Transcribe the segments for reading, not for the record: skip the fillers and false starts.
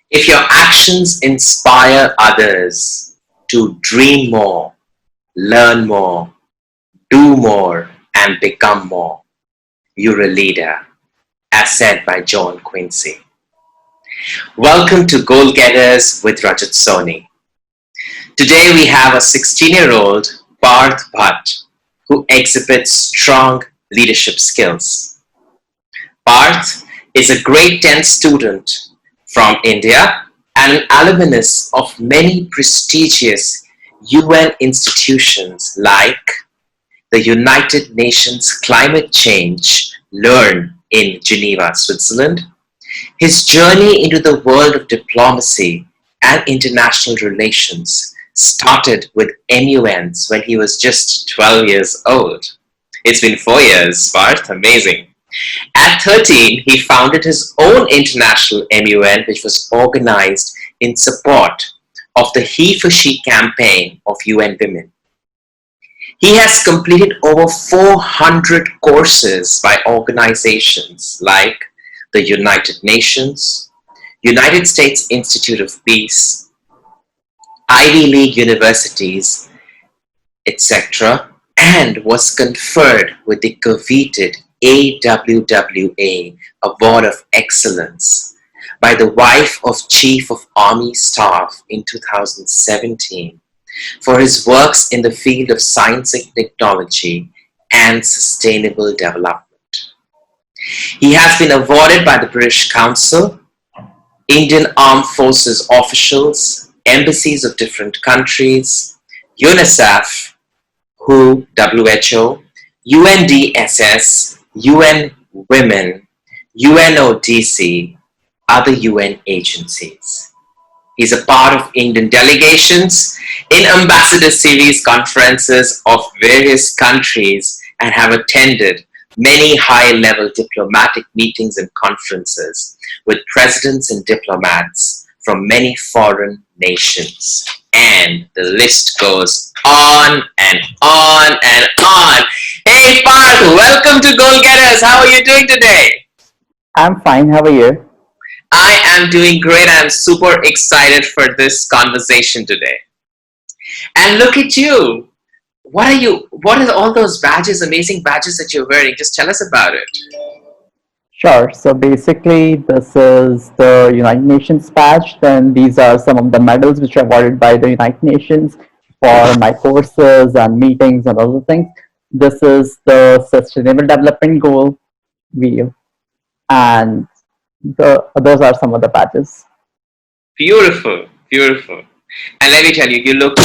If your actions inspire others to dream more, learn more, do more, and become more, you're a leader, as said by John Quincy. Welcome to Goal Getters with Rajat Soni. Today we have a 16-year-old Parth Bhatt who exhibits strong leadership skills. Parth is a grade 10 student from India and an alumnus of many prestigious UN institutions like the United Nations Climate Change Learn in Geneva, Switzerland. His journey into the world of diplomacy and international relations started with MUNs when he was just 12 years old. It's been 4 years, Parth, amazing. At 13, he founded his own international MUN, which was organized in support of the HeforShe campaign of UN Women. He has completed over 400 courses by organizations like the United Nations, United States Institute of Peace, Ivy League universities, etc., and was conferred with the coveted AWWA Award of Excellence by the wife of Chief of Army Staff in 2017 for his works in the field of science and technology and sustainable development. He has been awarded by the British Council, Indian Armed Forces officials, embassies of different countries, UNICEF, WHO, UNDSS, UN Women, UNODC, other UN agencies. He's a part of Indian delegations in Ambassador Series conferences of various countries and have attended many high-level diplomatic meetings and conferences with presidents and diplomats from many foreign nations. And the list goes on and on and on. Hey Parth, welcome to Goal Getters. How are you doing today? I'm fine. How are you? I am doing great. I'm super excited for this conversation today. And look at you. What are all those badges, amazing badges that you're wearing? Just tell us about it. Sure. So basically, this is the United Nations badge. Then these are some of the medals which are awarded by the United Nations for my courses and meetings and other things. This is the Sustainable Development Goal wheel, and those are some of the badges. Beautiful, beautiful. And let me tell you, you look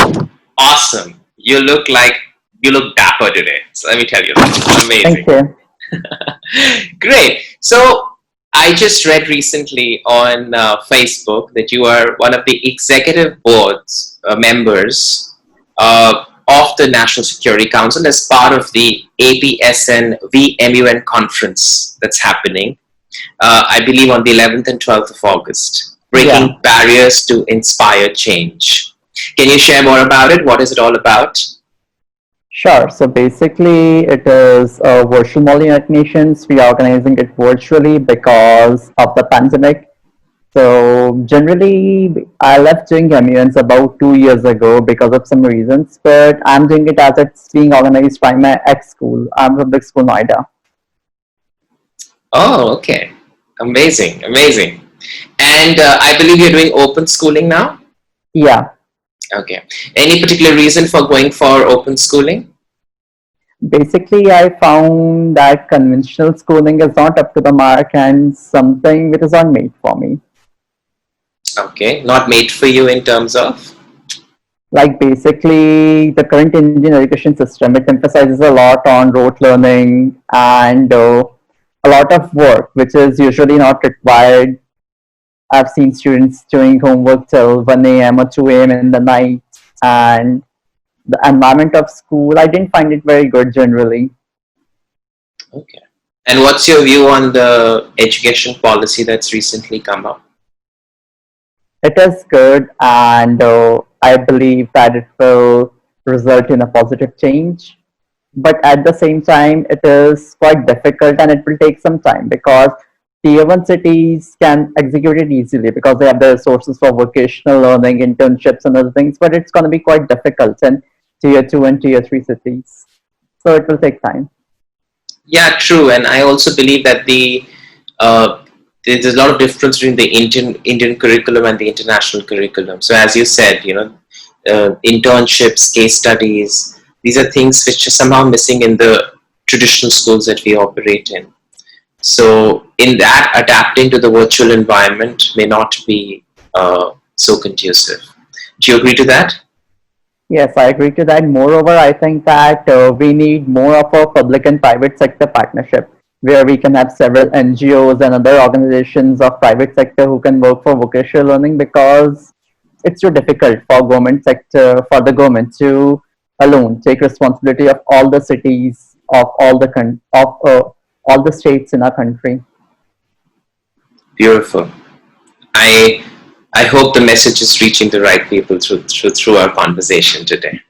awesome. You look dapper today. So let me tell you, amazing. Thank you. Great. So I just read recently on Facebook that you are one of the executive boards members of the National Security Council as part of the APSN VMUN conference that's happening, I believe on the 11th and 12th of August, breaking barriers to inspire change. Can you share more about it? What is it all about? Sure. So basically, it is a virtual Mall United Nations. We are organizing it virtually because of the pandemic. So generally, I left doing MUNs about 2 years ago because of some reasons, but I'm doing it as it's being organized by my ex-school. I'm from the school Noida. Oh, okay. Amazing, amazing. And I believe you're doing open schooling now? Yeah. Okay. Any particular reason for going for open schooling? Basically, I found that conventional schooling is not up to the mark and something which is not made for me. Okay. Not made for you in terms of? Like basically, the current Indian education system, it emphasizes a lot on rote learning and a lot of work, which is usually not required. I've seen students doing homework till 1 a.m. or 2 a.m. in the night, and the environment of school, I didn't find it very good generally. Okay. And what's your view on the education policy that's recently come up? It is good, and I believe that it will result in a positive change. But at the same time, it is quite difficult and it will take some time because Tier 1 cities can execute it easily because they have the resources for vocational learning, internships, and other things, but it's going to be quite difficult in Tier 2 and Tier 3 cities. So it will take time. Yeah, true. And I also believe that uh, there's a lot of difference between the Indian curriculum and the international curriculum. So as you said, internships, case studies, these are things which are somehow missing in the traditional schools that we operate in. So in that, adapting to the virtual environment may not be so conducive. Do you agree to that? Yes, I agree to that. Moreover, I think that we need more of a public and private sector partnership where we can have several NGOs and other organizations of private sector who can work for vocational learning because it's too difficult for for the government to alone take responsibility of all the cities of all the states in our country. Beautiful. I I hope the message is reaching the right people through our conversation today.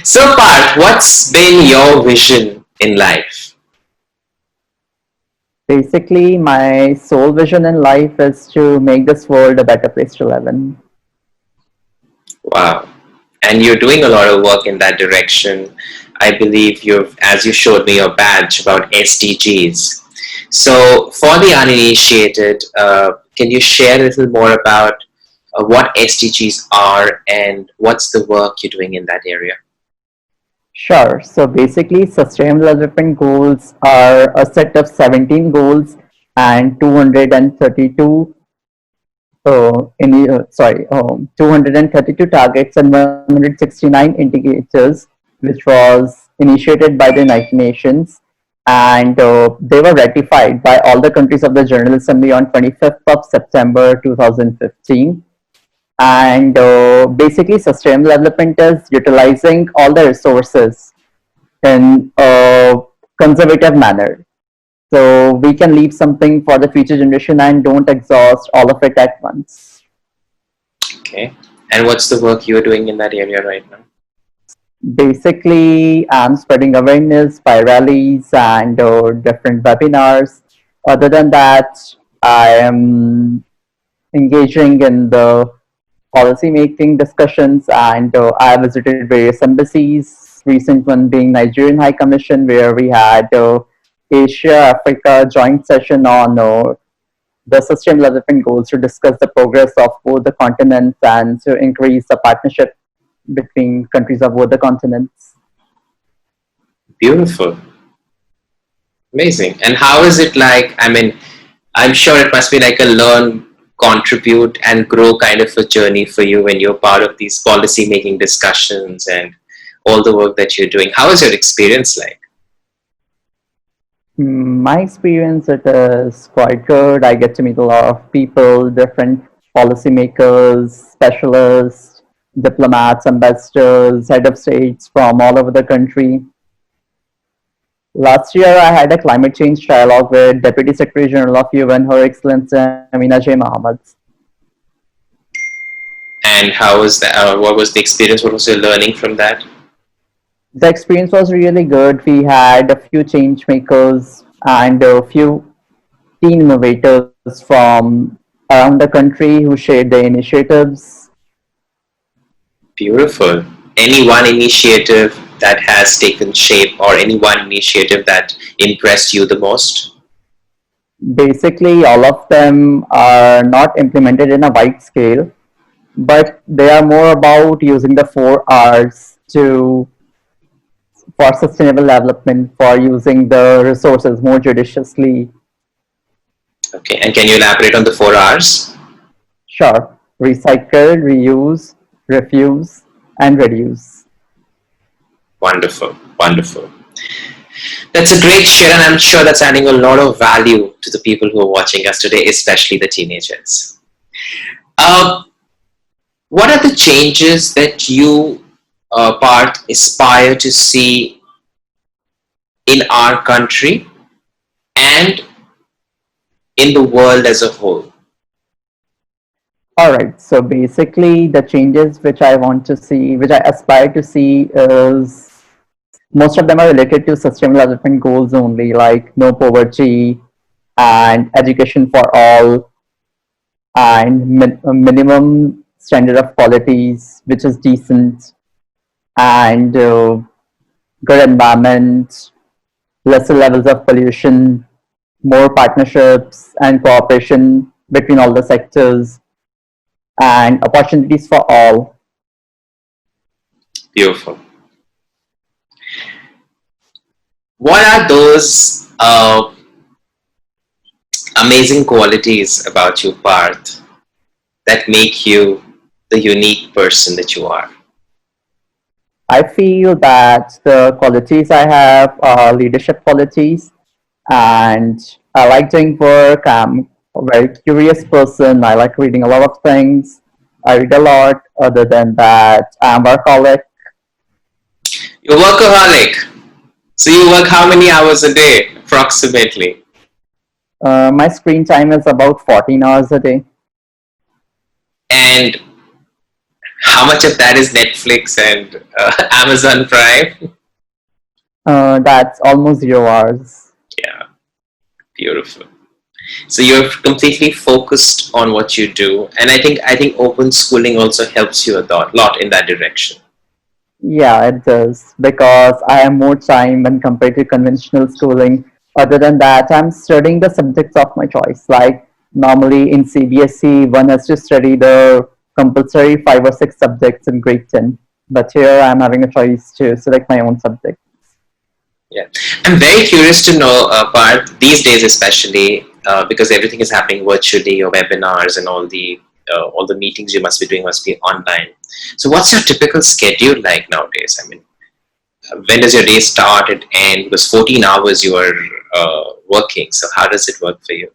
So, Parth, what's been your vision in life? Basically, my sole vision in life is to make this world a better place to live in. Wow. And you're doing a lot of work in that direction. I believe as you showed me your badge about SDGs. So, for the uninitiated, can you share a little more about what SDGs are and what's the work you're doing in that area? Sure. So basically, Sustainable Development Goals are a set of 17 goals and 232 232 targets and 169 indicators, which was initiated by the United Nations, and they were ratified by all the countries of the General Assembly on 25th of September 2015. And basically, sustainable development is utilizing all the resources in a conservative manner. So we can leave something for the future generation and don't exhaust all of it at once. Okay. And what's the work you're doing in that area right now? Basically, I'm spreading awareness by rallies and different webinars. Other than that, I am engaging in the policy making discussions, and I visited various embassies. Recent one being Nigerian High Commission, where we had Asia Africa joint session on the Sustainable Development Goals to discuss the progress of both the continents and to increase the partnership between countries of both the continents. Beautiful. Amazing. And how is it like? I mean, I'm sure it must be like a learn, contribute, and grow kind of a journey for you when you're part of these policy making discussions and all the work that you're doing. How is your experience like? My experience it is quite good. I get to meet a lot of people, different policymakers, specialists, diplomats, ambassadors, head of states from all over the country. Last year, I had a climate change dialogue with Deputy Secretary General of UN, Her Excellency Amina J. Mohammed. And how was that? What was the experience? What was your learning from that? The experience was really good. We had a few change makers and a few teen innovators from around the country who shared their initiatives. Beautiful. Any one initiative that has taken shape, or any one initiative that impressed you the most? Basically, all of them are not implemented in a wide scale, but they are more about using the 4 R's to for sustainable development, for using the resources more judiciously. Okay. And can you elaborate on the 4 R's? Sure, recycle, reuse, refuse, and reduce. Wonderful. Wonderful. That's a great share, and I'm sure that's adding a lot of value to the people who are watching us today, especially the teenagers. Uh, what are the changes that you, Parth, aspire to see in our country and in the world as a whole? All right, so basically, the changes which I want to see, which I aspire to see, is most of them are related to sustainable development goals only, like no poverty, and education for all, and a minimum standard of qualities which is decent, and good environment, lesser levels of pollution, more partnerships and cooperation between all the sectors, and opportunities for all. Beautiful. What are those amazing qualities about you, Parth, that make you the unique person that you are? I feel that the qualities I have are leadership qualities, and I like doing work. I'm a very curious person. I like reading a lot of things. I read a lot. Other than that, I'm workaholic. You're workaholic. So you work how many hours a day, approximately? My screen time is about 14 hours a day. And how much of that is Netflix and Amazon Prime? That's almost 0 hours. Yeah, beautiful. So you're completely focused on what you do, and I think open schooling also helps you a lot in that direction. Yeah, it does because I have more time when compared to conventional schooling. Other than that, I'm studying the subjects of my choice. Like normally in CBSE, one has to study the compulsory 5 or 6 subjects in grade 10. But here I'm having a choice to select my own subject. Yeah, I'm very curious to know, Parth, these days especially, because everything is happening virtually, your webinars and all the meetings you must be doing must be online. So, what's your typical schedule like nowadays? I mean, when does your day start and end? Because 14 hours you are working. So, how does it work for you?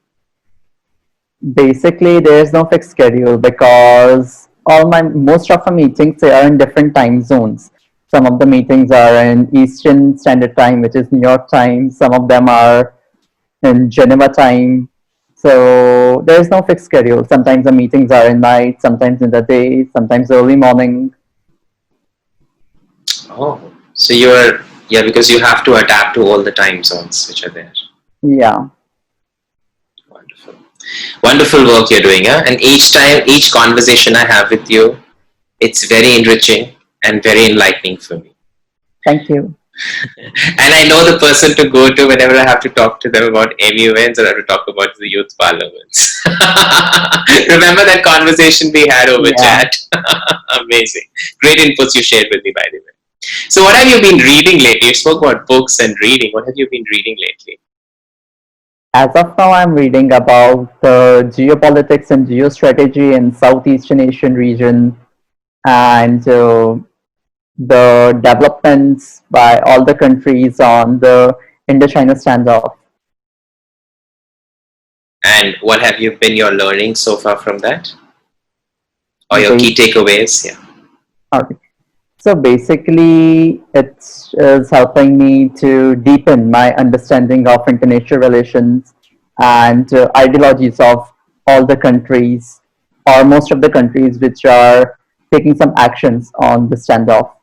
Basically, there's no fixed schedule because all my most of the meetings they are in different time zones. Some of the meetings are in Eastern Standard Time, which is New York time. Some of them are in Geneva time. So there's no fixed schedule. Sometimes the meetings are in night, sometimes in the day, sometimes early morning. Oh, so you're, yeah, because you have to adapt to all the time zones which are there. Yeah, Wonderful. Wonderful work you're doing, huh? And each time, each conversation I have with you, it's very enriching and very enlightening for me. thank you. And I know the person to go to whenever I have to talk to them about MUNs or I have to talk about the youth parliaments. Remember that conversation we had over Yeah. chat? Amazing. Great inputs you shared with me, by the way. So, what have you been reading lately? You spoke about books and reading. What have you been reading lately? As of now, I'm reading about the geopolitics and geostrategy in Southeastern Asian region and the developments by all the countries on the Indo-China standoff. And what have you been your learning so far from that? Or your key Bas- takeaways? Yeah. okay. So basically, it is helping me to deepen my understanding of international relations and ideologies of all the countries or most of the countries which are taking some actions on the standoff.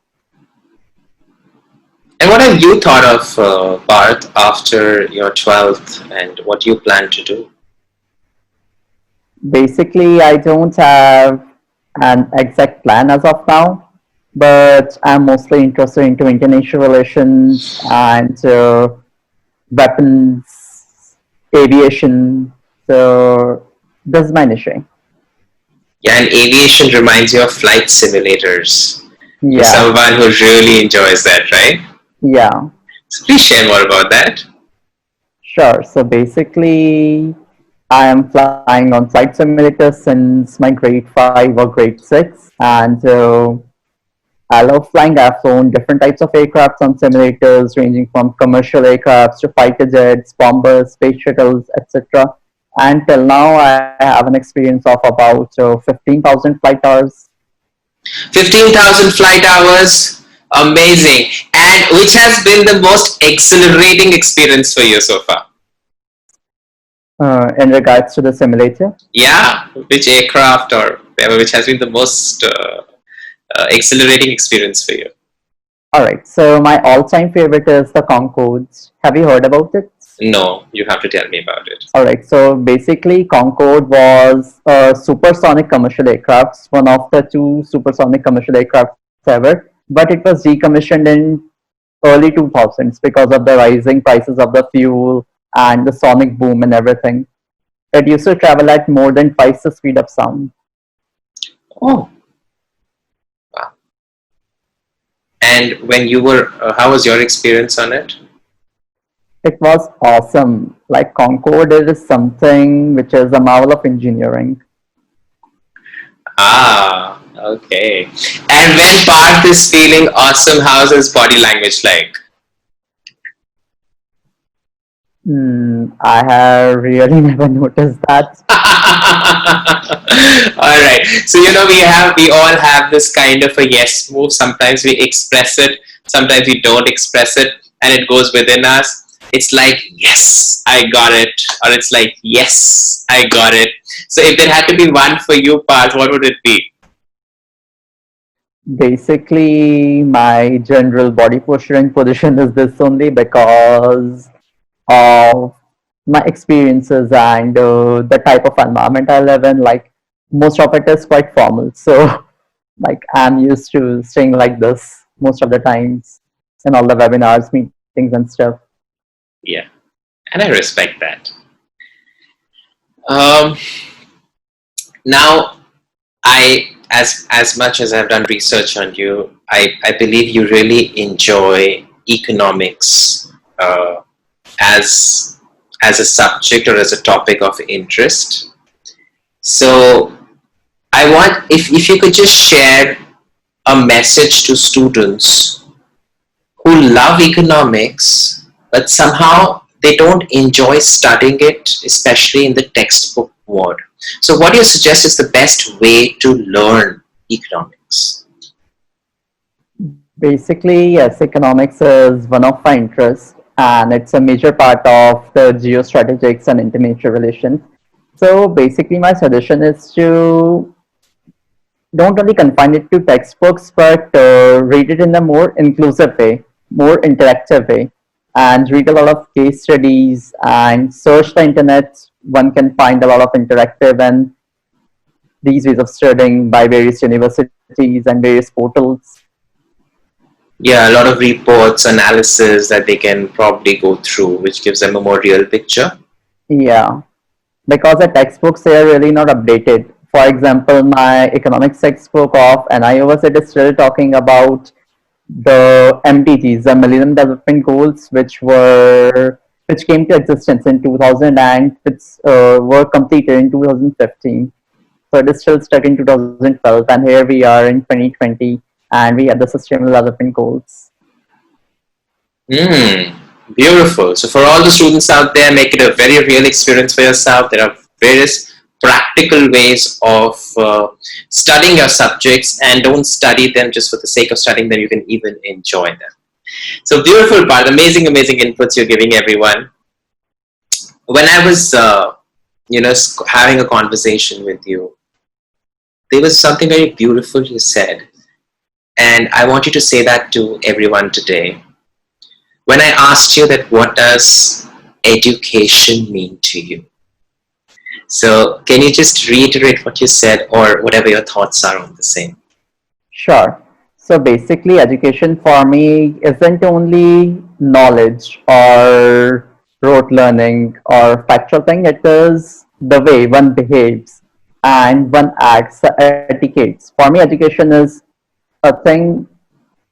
And what have you thought of, Parth, after your 12th and what you plan to do? Basically, I don't have an exact plan as of now, but I'm mostly interested into international relations and weapons, aviation. So this is my niche. Yeah, and aviation reminds you of flight simulators. You're Yeah, someone who really enjoys that, right? yeah, So please share more about that. sure. So basically, I am flying on flight simulators since my grade 5 or grade 6, and I love flying. I've flown different types of aircrafts on simulators, ranging from commercial aircrafts to fighter jets, bombers, space shuttles, etc. And till now, I have an experience of about 15,000 flight hours. 15,000 flight hours. Amazing. And which has been the most exhilarating experience for you so far? In regards to the simulator. Yeah, which aircraft or whatever, which has been the most exhilarating experience for you? All right. So my all-time favorite is the Concords. Have you heard about it? No, you have to tell me about it. All right, so basically, Concorde was a supersonic commercial aircraft, one of the two supersonic commercial aircrafts ever, but it was decommissioned in early 2000s because of the rising prices of the fuel and the sonic boom and everything. It used to travel at more than twice the speed of sound. Oh, wow. And when you were, how was your experience on it? It was awesome. Like Concorde is something which is a marvel of engineering. Ah, okay. And when Parth is feeling awesome, how's his body language like? I have really never noticed that. All right. So we all have this kind of a yes move. Sometimes we express it, sometimes we don't express it, and it goes within us. It's like yes, I got it, or it's like yes, I got it. So if there had to be one for you, Parth, what would it be? Basically, my general body posture and position is this only because of my experiences and the type of environment I live in. Like most of it is quite formal, so like I'm used to staying like this most of the times in all the webinars, meetings, and stuff. Yeah, and I respect that. Um, Now, as much as I've done research on you, I believe you really enjoy economics as as a subject or as a topic of interest. So I want if you could just share a message to students who love economics, but somehow they don't enjoy studying it, especially in the textbook mode. So, what do you suggest is the best way to learn economics? Basically, yes, economics is one of my interests, and it's a major part of the geostrategics and international relations. So basically, my suggestion is to don't only confine it to textbooks, but read it in a more inclusive way, more interactive way, and read a lot of case studies and search the internet. One can find a lot of interactive and these ways of studying by various universities and various portals. Yeah, a lot of reports, analysis that they can probably go through, which gives them a more real picture. Yeah, because the textbooks they are really not updated. For example, my economics textbook of NIOS it is still talking about the MDGs, the Millennium Development Goals, which came to existence in 2000 and which were completed in 2015. So it is still stuck in 2012, and here we are in 2020, and we have the Sustainable Development Goals. Mm, beautiful. So, for all the students out there, make it a very real experience for yourself. There are various practical ways of studying your subjects, and don't study them just for the sake of studying them. You can even enjoy them. So, beautiful part, amazing, amazing inputs you're giving everyone. When I was, having a conversation with you, there was something very beautiful you said, and I want you to say that to everyone today. When I asked you that what does education mean to you? So can you just reiterate what you said or whatever your thoughts are on the same? Sure. So basically, education for me isn't only knowledge or rote learning or factual thing, it is the way one behaves and one acts, the etiquettes. For me, education is a thing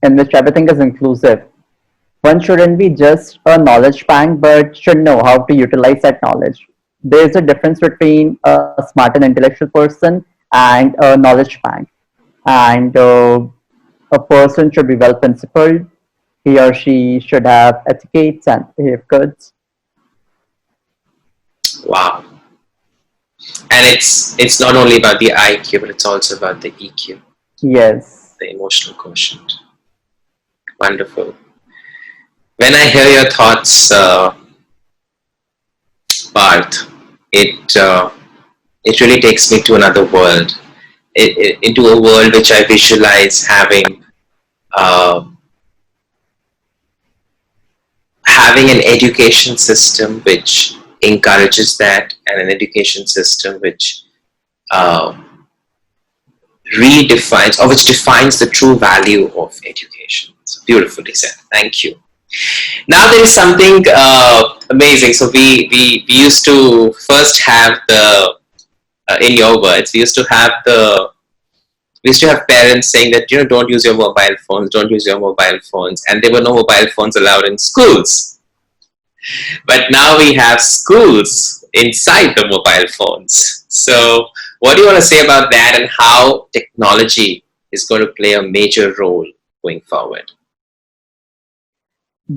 in which everything is inclusive. One shouldn't be just a knowledge bank, but should know how to utilize that knowledge. There's a difference between a smart and intellectual person and a knowledge bank. And a person should be well principled. He or she should have etiquettes and behave goods. Wow. And it's not only about the IQ, but it's also about the EQ, Yes. the emotional quotient. Wonderful. When I hear your thoughts, Parth, it really takes me to another world, into a world which I visualize uh, having an education system which encourages that, and an education system which uh, redefines, or which defines the true value of education. So beautifully said. Thank you. Now there is something amazing. So we used to first have the, in your words, we used to have parents saying that, don't use your mobile phones, don't use your mobile phones, and there were no mobile phones allowed in schools. But now we have schools inside the mobile phones. So what do you want to say about that, and how technology is going to play a major role going forward?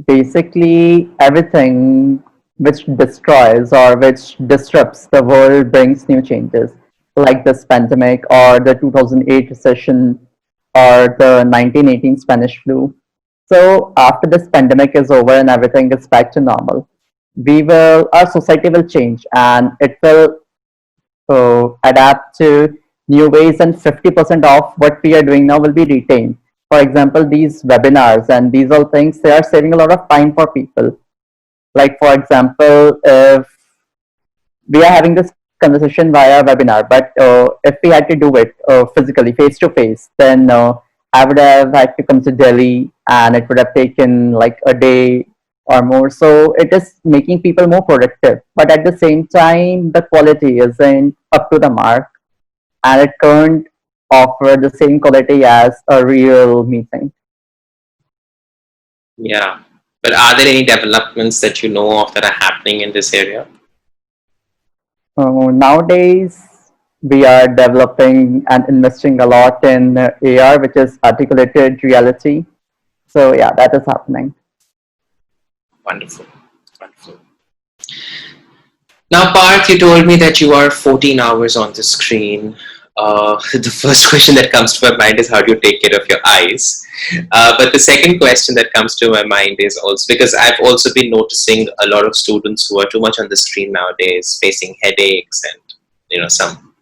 Basically, everything which destroys or which disrupts the world brings new changes, like this pandemic or the 2008 recession or the 1918 Spanish flu. So, after this pandemic is over and everything is back to normal, our society will change and it will adapt to new ways, and 50% of what we are doing now will be retained. For example, these webinars and these all things, they are saving a lot of time for people. Like, for example, if we are having this conversation via webinar, but if we had to do it physically, face to face, then I would have had to come to Delhi and it would have taken like a day or more. So it is making people more productive, but at the same time, the quality isn't up to the mark and it can't offer the same quality as a real meeting. Yeah. But are there any developments that you know of that are happening in this area? Nowadays, we are developing and investing a lot in AR, which is articulated reality. So yeah, that is happening. Wonderful. Wonderful. Now, Parth, you told me that you are 14 hours on the screen. The first question that comes to my mind is, how do you take care of your eyes? But the second question that comes to my mind is also because I've also been noticing a lot of students who are too much on the screen nowadays, facing headaches and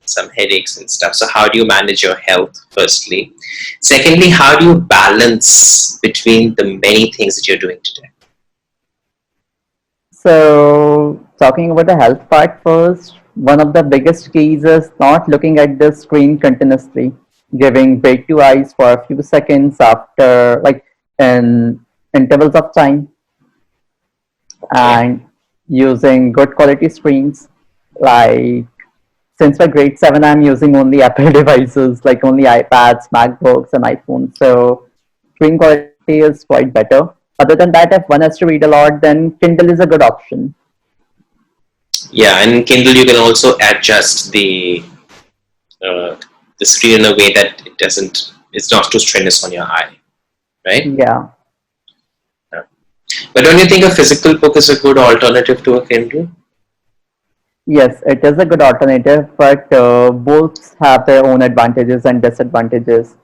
some headaches and stuff. So how do you manage your health, firstly? Secondly, how do you balance between the many things that you're doing today? So, talking about the health part first, one of the biggest keys is not looking at the screen continuously, giving break to eyes for a few seconds after, like in intervals of time, Okay. and using good quality screens. Like, since for grade 7, I'm using only Apple devices, like only iPads, MacBooks, and iPhones. So, screen quality is quite better. Other than that, if one has to read a lot, then Kindle is a good option. Yeah, and Kindle, you can also adjust uh, the screen in a way that it's not too strenuous on your eye, right? Yeah. Yeah. But don't you think a physical book is a good alternative to a Kindle? Yes, it is a good alternative, but both have their own advantages and disadvantages.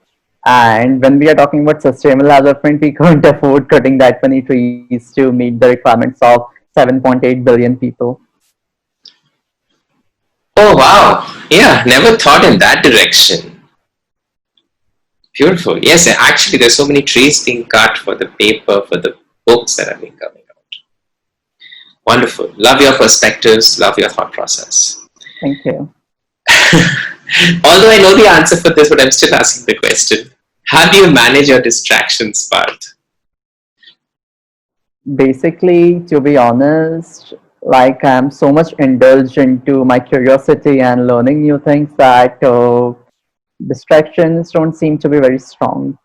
And when we are talking about sustainable development, we can't afford cutting that many trees to meet the requirements of 7.8 billion people. Oh wow! Yeah, never thought in that direction. Beautiful. Yes, actually, there's so many trees being cut for the paper, for the books that have been coming out. Wonderful. Love your perspectives. Love your thought process. Thank you. Although I know the answer for this, but I'm still asking the question. How do you manage your distractions, Parth? Basically, to be honest, like I'm so much indulged into my curiosity and learning new things that distractions don't seem to be very strong.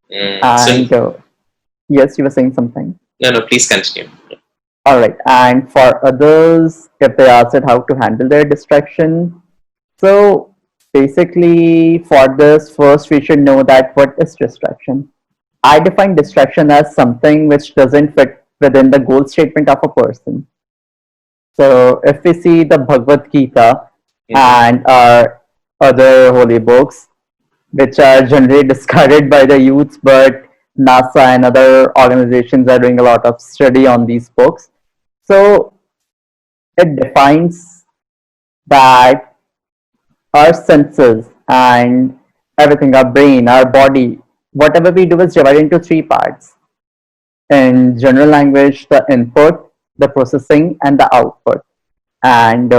So, And yes, you were saying something. no, no, please continue. All right. And for others, if they ask it how to handle their distraction, so basically, for this, first we should know that what is distraction. I define distraction as something which doesn't fit within the goal statement of a person. So if we see the Bhagavad Gita Mm-hmm. and our other holy books, which are generally discarded by the youth, but NASA and other organizations are doing a lot of study on these books. So it defines that our senses and everything, our brain, our body, whatever we do is divided into three parts. In general language, the input, the processing, and the output. And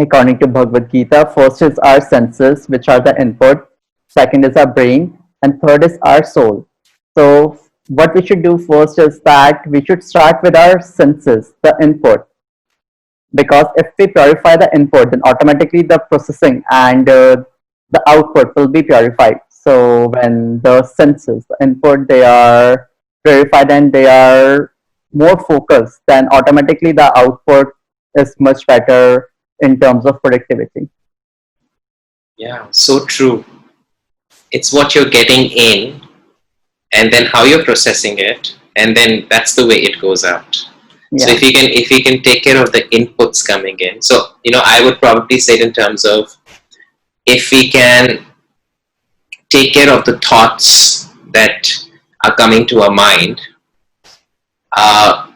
according to Bhagavad Gita, first is our senses, which are the input, second is our brain, and third is our soul. So, what we should do first is that we should start with our senses, the input, because if we purify the input, then automatically the processing and the output will be purified. So when the senses, the input, they are purified and they are more focused, then automatically the output is much better in terms of productivity. Yeah, so true. It's what you're getting in, and then how you're processing it, and then that's the way it goes out. So Yeah. if you can take care of the inputs coming in, so I would probably say it in terms of, if we can take care of the thoughts that are coming to our mind, uh,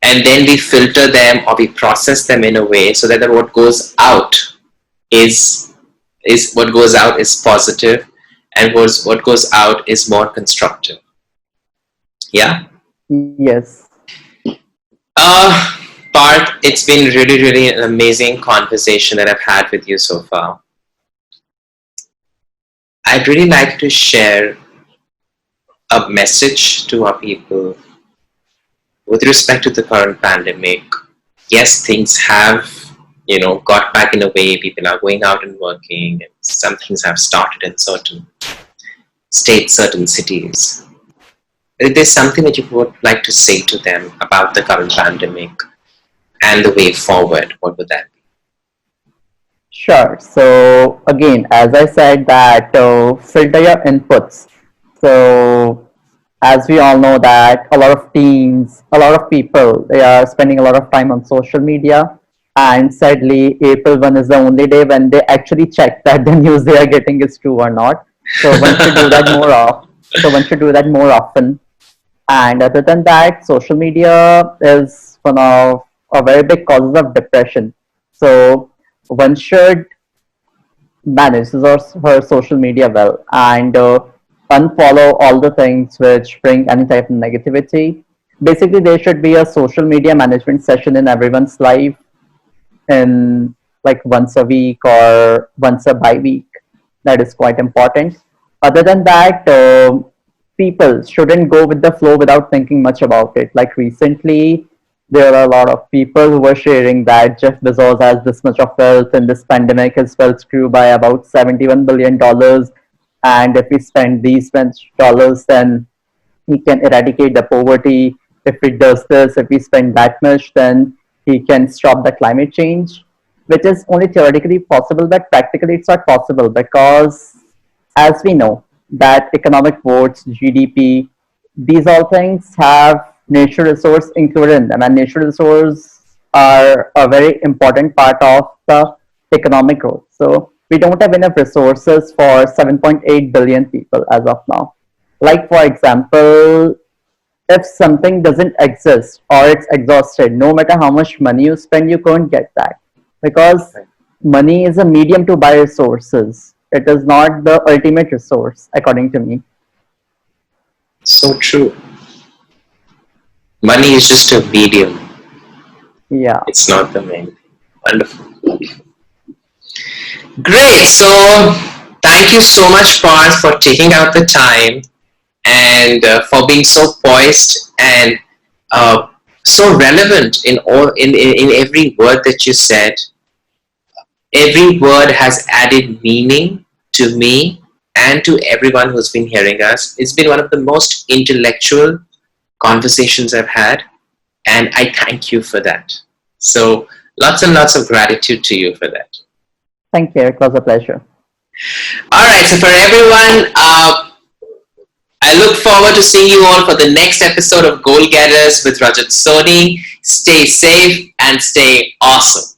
and then we filter them or we process them in a way so that what goes out is what goes out is positive, and what goes out is more constructive. Yeah. Yes. Uh, Parth, it's been really, really an amazing conversation that I've had with you so far. I'd really like to share a message to our people with respect to the current pandemic. Yes, things have, got back in a way. People are going out and working, and some things have started in certain states, certain cities. If there's something that you would like to say to them about the current pandemic and the way forward, what would that be? Sure. So again, as I said, that filter your inputs. So as we all know that a lot of teens, a lot of people, they are spending a lot of time on social media. And sadly, April 1 is the only day when they actually check that the news they are getting is true or not. So one should do that more often. So one should do that more often. And other than that, social media is one of a very big causes of depression. So one should manage his or her social media well and unfollow all the things which bring any type of negativity. Basically, there should be a social media management session in everyone's life in like once a week or once a by week. That is quite important. Other than that, people shouldn't go with the flow without thinking much about it. Like recently, there are a lot of people who were sharing that Jeff Bezos has this much of wealth in this pandemic. His wealth grew by about $71 billion. And if we spend these much dollars, then he can eradicate the poverty. If he does this, if we spend that much, then he can stop the climate change, which is only theoretically possible, but practically it's not possible because, as we know, that economic votes, GDP, these all things have natural resource included in them, and natural resource are a very important part of the economic growth. So we don't have enough resources for 7.8 billion people as of now. Like for example, if something doesn't exist or it's exhausted, no matter how much money you spend, you can't get that because money is a medium to buy resources. It is not the ultimate resource, according to me. So true. Money is just a medium. Yeah. It's not the main thing. Wonderful. Wonderful. Great. So thank you so much, Parth, for taking out the time and for being so poised and uh, so relevant in every word that you said. Every word has added meaning to me and to everyone who's been hearing us. It's been one of the most intellectual conversations I've had, and I thank you for that. So lots and lots of gratitude to you for that. Thank you. It was a pleasure. All right, so for everyone, I look forward to seeing you all for the next episode of Goal Getters with Rajat Soni. Stay safe and stay awesome.